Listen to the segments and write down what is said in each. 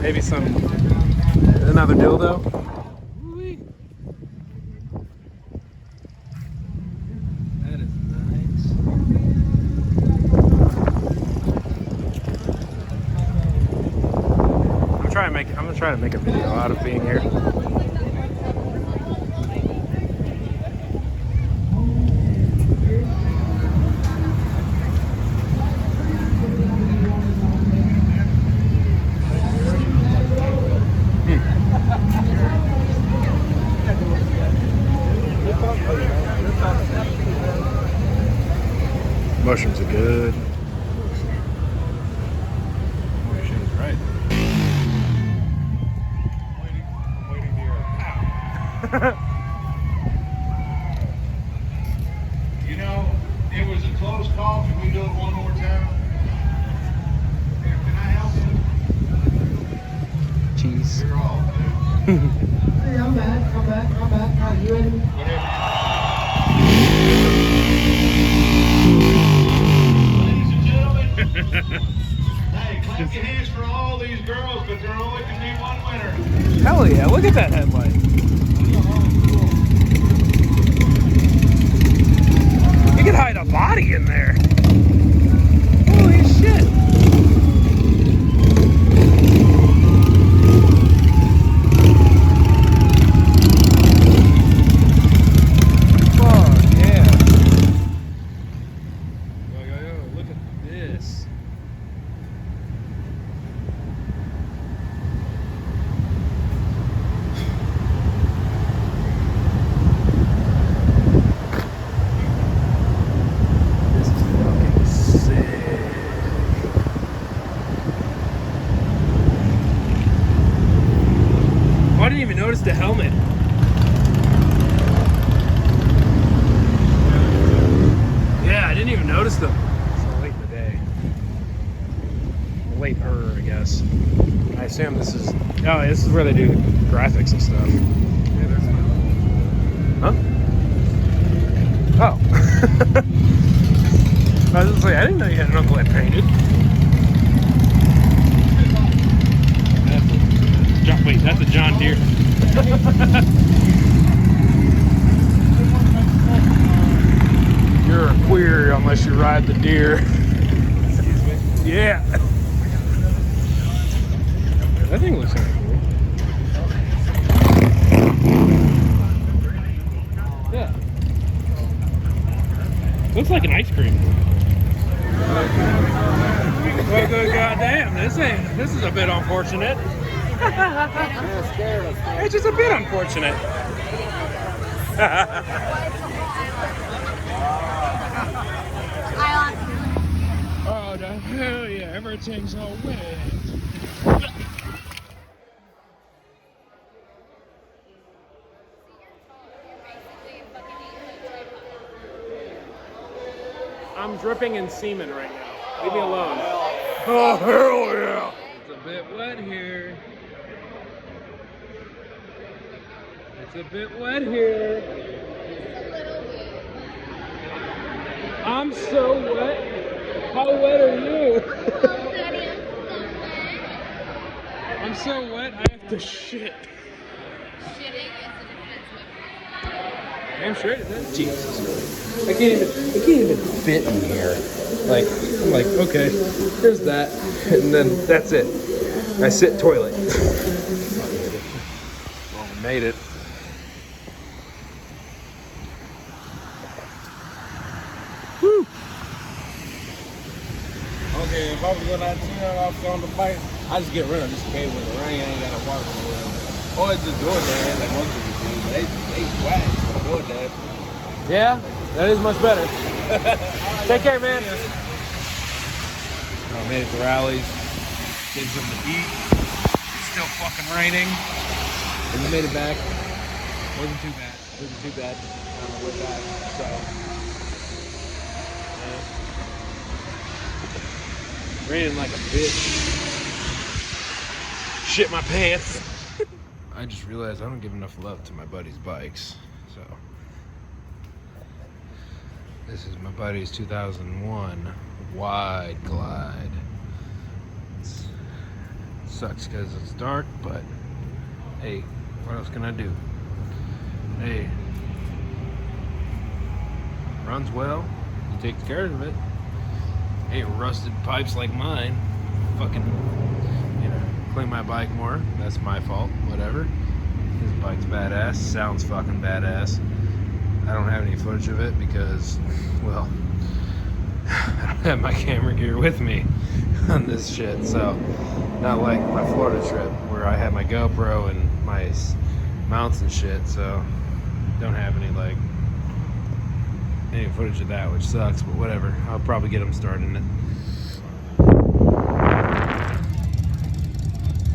Maybe another dildo. That is nice. I'm gonna try to make a video out of being here. Mushrooms are good. Holy shit is right. Waiting here. You know, it was a close call. Can we do it one more time? Here, can I help you? Cheese. You're all, dude. Hey, I'm back. How you ready? Whatever. Hey, clap your hands for all these girls, but there only can be one winner. Hell yeah, look at that headlight. You could hide a body in there. Holy shit. Fuck yeah. Yo, look at this. I didn't even notice the helmet. Yeah, I didn't even notice them. It's so late in the day. Later, I guess. I assume this is. Oh, this is where they do graphics and stuff. Huh? Oh. I was just like, I didn't know you had an uncle that painted. Wait, that's a John Deere. You're a queer unless you ride the deer. Excuse me? Yeah. That thing looks kind of cool. Yeah. Looks like an ice cream. Well, good goddamn, this is a bit unfortunate. It's just a bit unfortunate. Oh, the hell yeah, everything's all wet. I'm dripping in semen right now. Leave me alone. Oh, hell yeah. It's a bit wet here. It's a bit wet here. I'm so wet. How wet are you? I'm so wet, I have to shit. Shitting is a defense mechanism. Damn straight it is. Jesus. I can't even fit in here. Like, I'm like, okay, here's that. And then that's it. I sit toilet. Well, we made it. Woo! Okay, if I was going out here off on the bike, I just get rid of this cable with the rain. I ain't got to walk anywhere. Or it's the DoorDash, like most people do. They whack for DoorDash. Yeah, that is much better. Take care, man. I made it to rallies. Did something to eat. It's still fucking raining. And we made it back. Wasn't too bad. On the way back. So. Raining like a bitch. Shit my pants. I just realized I don't give enough love to my buddy's bikes. So. This is my buddy's 2001 Wide Glide. It's Sucks because it's dark, but hey, what else can I do? Hey, runs well, you take care of it. Hey, rusted pipes like mine, fucking, you know, clean my bike more. That's my fault, whatever. His bike's badass, sounds fucking badass. I don't have any footage of it because, well, I don't have my camera gear with me on this shit, so not like my Florida trip where I had my GoPro and my mounts and shit, so don't have any footage of that, which sucks, but whatever. I'll probably get them started in it.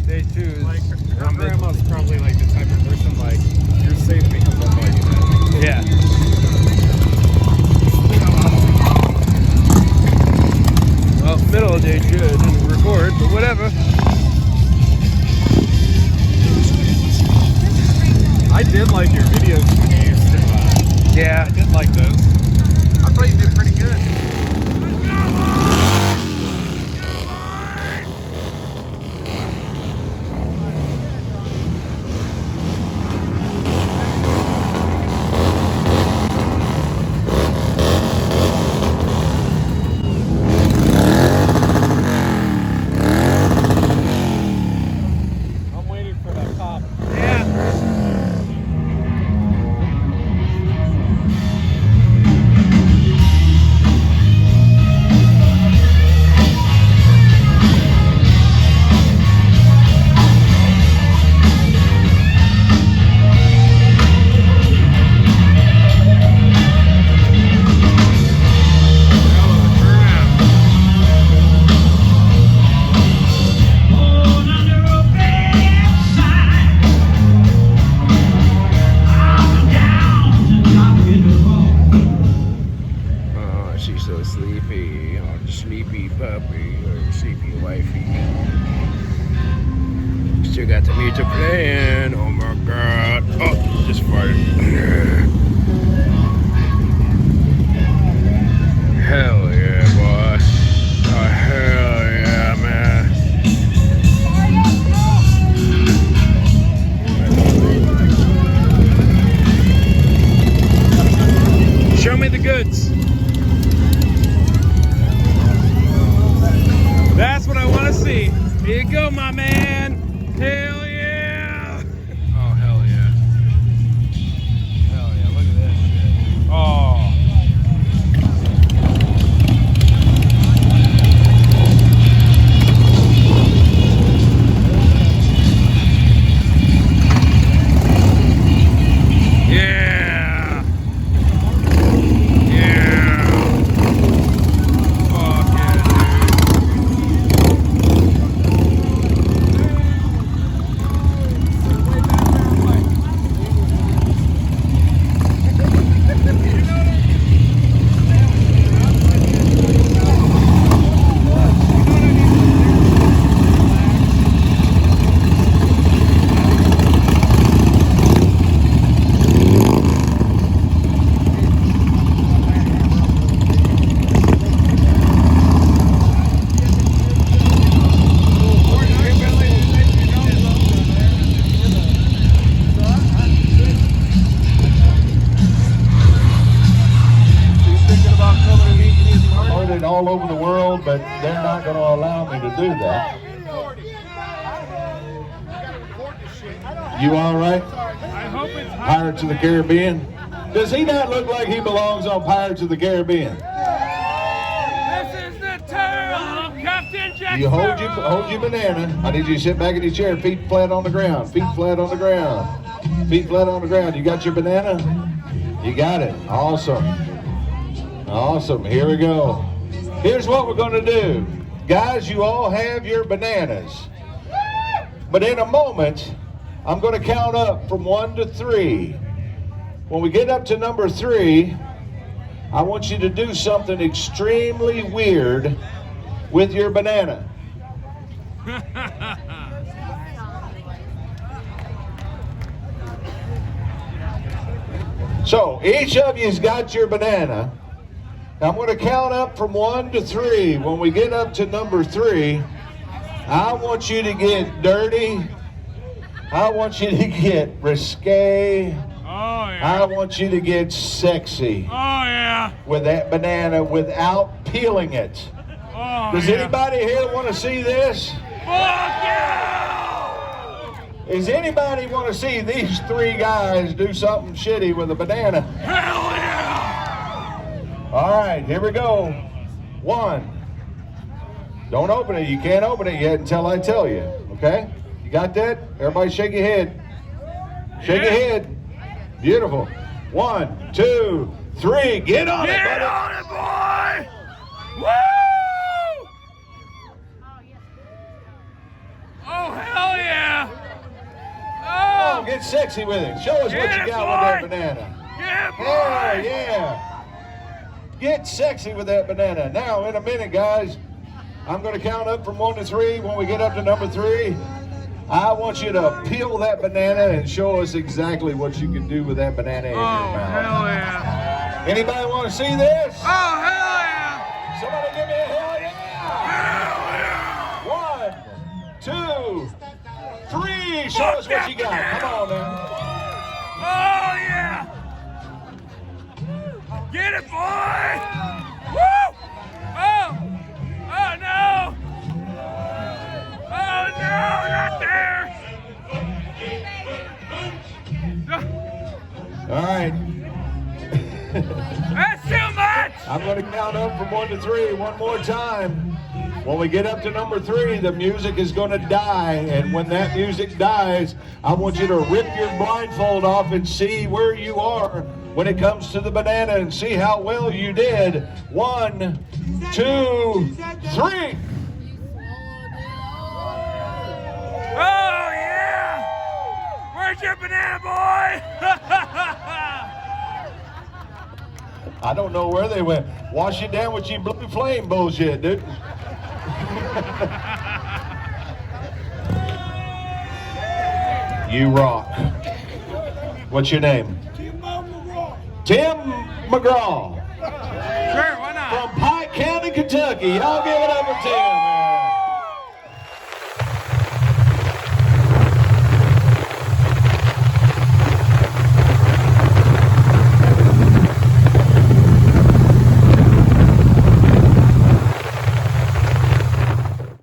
Day 2 is like her grandma's probably like the type of person like you're safe because I'm like that. yeah. Well, middle of day 2 I didn't record, but whatever. I did like your videos when you used to. Yeah. I did like those. I thought you did pretty good. I'm waiting for that cop. She's so sleepy, oh, sleepy puppy, or sleepy wifey. Still got the music playing, oh my god. Oh, just farted. Hell yeah, boy. Oh, hell yeah, man. Show me the goods. That's what I want to see. Here you go, my man. Hell yeah. Oh, hell yeah. Hell yeah. Look at that shit. Oh. Yeah. Yeah. Fuck yeah, dude. Ordered all over the world, but they're not going to allow me to do that. You all right? I hope it's Pirates of the Caribbean? Does he not look like he belongs on Pirates of the Caribbean? This is the turtle of Captain Jack. You hold your banana. I need you to sit back in your chair, feet flat on the ground, feet flat on the ground, feet flat on the ground. You got your banana? You got it. Awesome. Awesome. Here we go. Here's what we're going to do. Guys, you all have your bananas. But in a moment, I'm going to count up from 1 to 3. When we get up to number 3, I want you to do something extremely weird with your banana. So each of you's got your banana. I'm going to count up from 1 to 3. When we get up to number 3, I want you to get dirty. I want you to get risque. Oh, yeah. I want you to get sexy Oh, yeah. with that banana without peeling it. Oh, Does yeah. anybody here want to see this? Fuck yeah! Does anybody want to see these three guys do something shitty with a banana? Hell yeah! All right, here we go. 1. Don't open it. You can't open it yet until I tell you. Okay? You got that? Everybody shake your head. Shake your head. Beautiful. 1, 2, 3. Get on it, Get buddy. on it, boy! Woo! Oh, hell yeah! Oh, get sexy with it. Show us what Get you it, got with that banana. Yeah, boy! Hell yeah. Get sexy with that banana. Now, in a minute, guys, I'm going to count up from 1 to 3. When we get up to number 3, I want you to peel that banana and show us exactly what you can do with that banana in your Oh, mouth. hell yeah! Anybody want to see this? Oh, hell yeah! Somebody give me a hell yeah! Hell 1, 2, 3. Show us what you got. Come on now. Oh, yeah! Get it, boy! Woo! Oh! Oh, no! Oh, no! Not there! All right. That's too much! I'm going to count up from 1 to 3 one more time. When we get up to number 3, the music is going to die. And when that music dies, I want you to rip your blindfold off and see where you are when it comes to the banana and see how well you did. 1, 2, 3. Oh, yeah! Where's your banana, boy? I don't know where they went. Wash it down with your blue flame bullshit, dude. You rock. What's your name? Tim McGraw. Sure, why not? From Pike County, Kentucky. Y'all give it up for Tim.